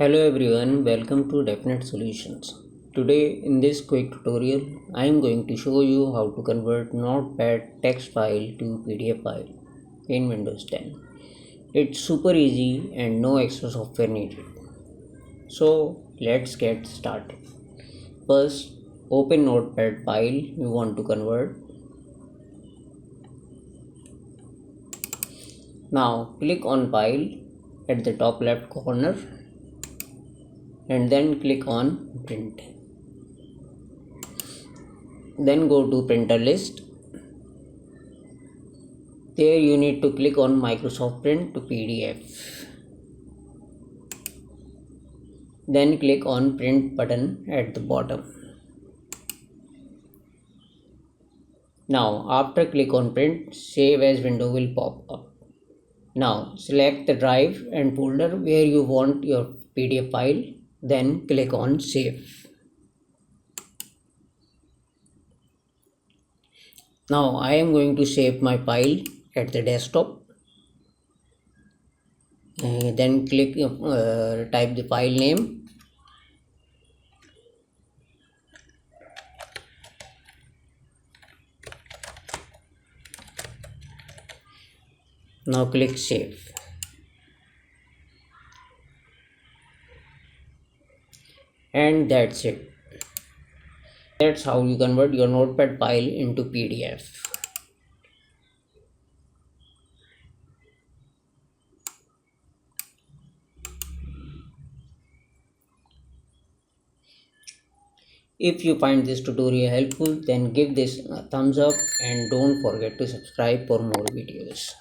Hello everyone, welcome to Definite Solutions. Today in this quick tutorial, I am going to show you how to convert Notepad text file to PDF file in Windows 10. It's super easy and no extra software needed. So let's get started. First, open Notepad file you want to convert. Now click on file at the top left corner and then click on print. Then go to printer list. There you need to click on Microsoft Print to PDF. Then click on print button at the bottom. Now after click on print, save as window will pop up. Now select the drive and folder where you want your PDF file. Then click on save. Now I am going to save my file at the desktop. Then type the file name. Now click save. And that's it. That's how you convert your Notepad file into PDF. If you find this tutorial helpful, then give this a thumbs up and don't forget to subscribe for more videos.